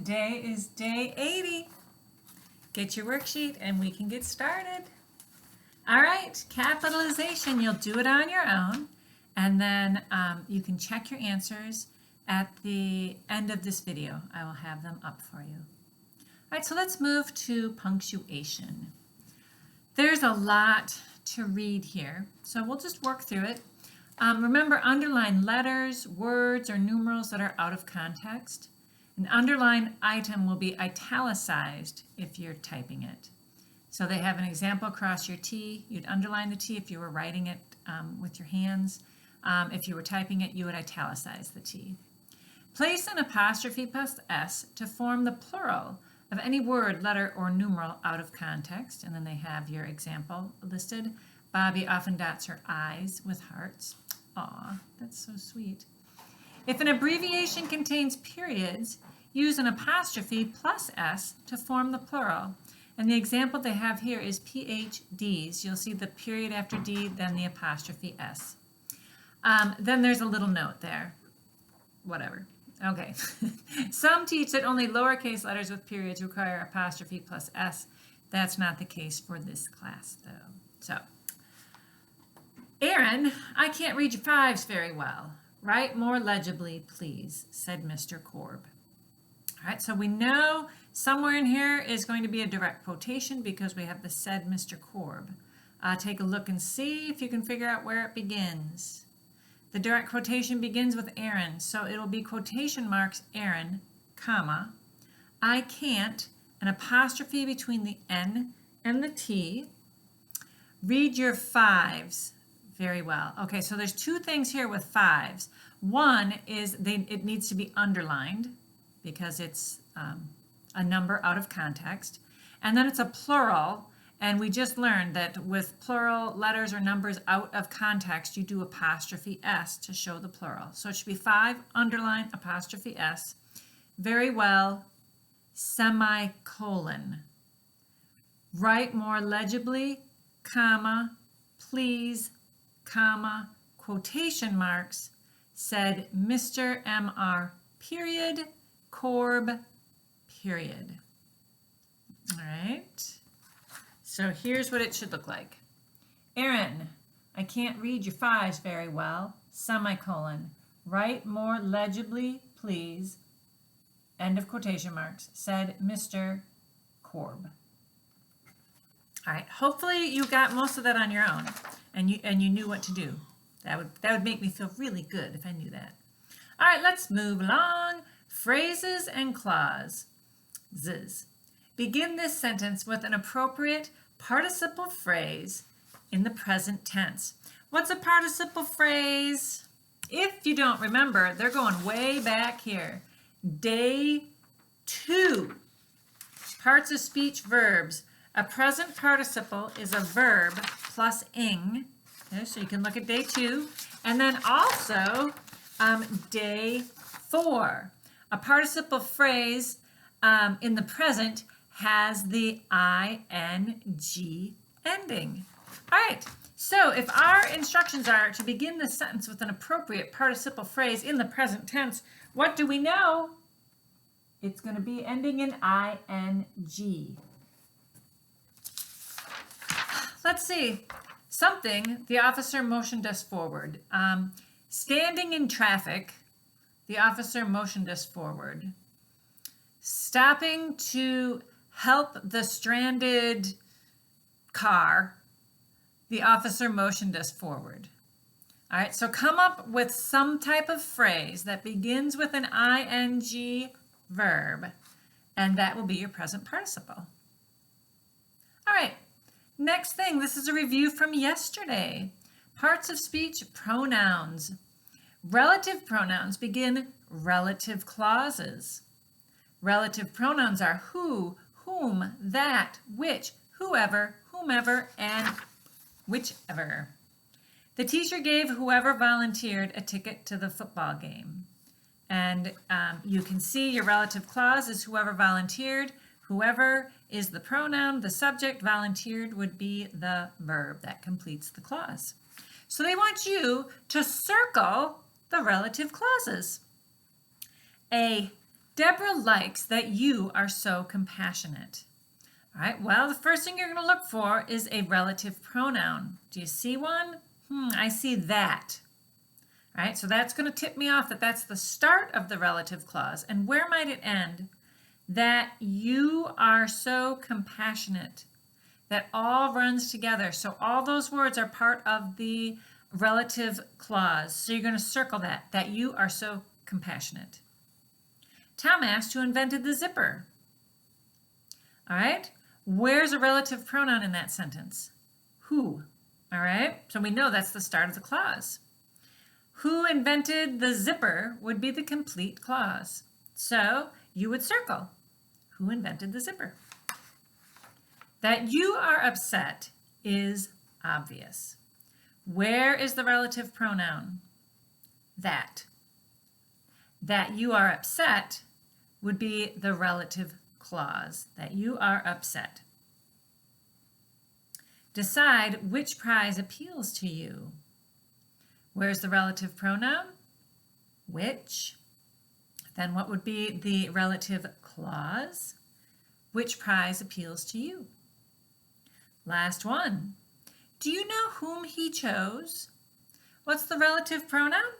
Today is day 80. Get your worksheet and we can get started. All right, capitalization, you'll do it on your own, and then you can check your answers at the end of this video. I will have them up for you. All right, so let's move to punctuation. There's a lot to read here, so we'll just work through it. Remember, underline letters, words, or numerals that are out of context. An underlined item will be italicized if you're typing it. So they have an example across your T. You'd underline the T if you were writing it with your hands. If you were typing it, you would italicize the T. Place an apostrophe plus S to form the plural of any word, letter, or numeral out of context. And then they have your example listed. Bobby often dots her I's with hearts. Aw, that's so sweet. If an abbreviation contains periods, use an apostrophe plus S to form the plural. And the example they have here is PhDs. You'll see the period after D, then the apostrophe S. Then there's a little note there. Whatever. Okay. Some teach that only lowercase letters with periods require apostrophe plus S. That's not the case for this class, though. So, Aaron, I can't read your fives very well. Write more legibly, please, said Mr. Korb. All right, so we know somewhere in here is going to be a direct quotation because we have the said Mr. Korb. Take a look and see if you can figure out where it begins. The direct quotation begins with Aaron, so it'll be quotation marks Aaron, comma, I can't, an apostrophe between the N and the T. Read your fives very well. Okay, so there's two things here with fives. One is it needs to be underlined because it's a number out of context. And then it's a plural, and we just learned that with plural letters or numbers out of context, you do apostrophe S to show the plural. So it should be 5, underline, apostrophe S. Very well, semicolon. Write more legibly, comma, please, comma, quotation marks, said Mr. M.R. period, Korb, period. All right. So here's what it should look like. Aaron, I can't read your fives very well, semicolon. Write more legibly, please, end of quotation marks, said Mr. Korb. All right, hopefully you got most of that on your own and you knew what to do. That would make me feel really good if I knew that. All right, let's move along. Phrases and clauses. Begin this sentence with an appropriate participle phrase in the present tense. What's a participle phrase? If you don't remember, they're going way back here. Day 2. Parts of speech verbs. A present participle is a verb plus ing. Okay, so you can look at day 2. And then also day 4. A participle phrase in the present has the ing ending. All right, so if our instructions are to begin the sentence with an appropriate participle phrase in the present tense, what do we know? It's going to be ending in ing. Let's see. Something, the officer motioned us forward. Standing in traffic, the officer motioned us forward. Stopping to help the stranded car, the officer motioned us forward. All right, so come up with some type of phrase that begins with an ing verb, and that will be your present participle. All right, next thing, this is a review from yesterday. Parts of speech, pronouns. Relative pronouns begin relative clauses. Relative pronouns are who, whom, that, which, whoever, whomever, and whichever. The teacher gave whoever volunteered a ticket to the football game. And you can see your relative clause is whoever volunteered. Whoever is the pronoun, the subject, volunteered would be the verb that completes the clause. So they want you to circle the relative clauses. A Deborah likes that you are so compassionate. All right, well, the first thing you're going to look for is a relative pronoun. Do you see one? I see that. All right, so that's going to tip me off that that's the start of the relative clause. And where might it end? That you are so compassionate. That all runs together. So all those words are part of the relative clause. So you're going to circle that you are so compassionate. Tom asked who invented the zipper. All right, where's a relative pronoun in that sentence? Who. All right, so we know that's the start of the clause. Who invented the zipper would be the complete clause. So you would circle who invented the zipper. That you are upset is obvious. Where is the relative pronoun? That. That you are upset would be the relative clause. That you are upset. Decide which prize appeals to you. Where's the relative pronoun? Which. Then what would be the relative clause? Which prize appeals to you? Last one. Do you know whom he chose? What's the relative pronoun?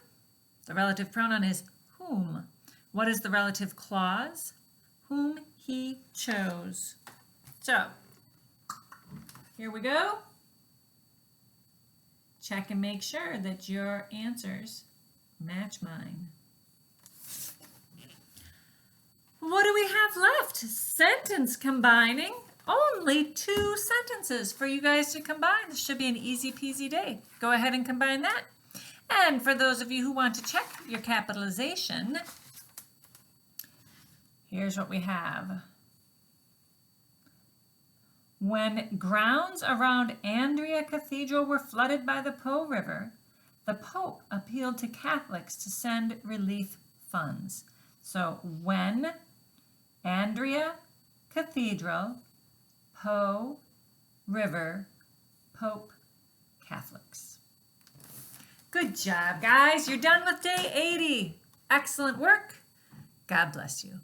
The relative pronoun is whom. What is the relative clause? Whom he chose. So, here we go. Check and make sure that your answers match mine. What do we have left? Sentence combining. Only 2 sentences for you guys to combine. This should be an easy peasy day. Go ahead and combine that. And for those of you who want to check your capitalization, here's what we have. When grounds around Andria Cathedral were flooded by the Po River, the Pope appealed to Catholics to send relief funds. So when Andria Cathedral, Po River, Pope, Catholics. Good job, guys. You're done with day 80. Excellent work. God bless you.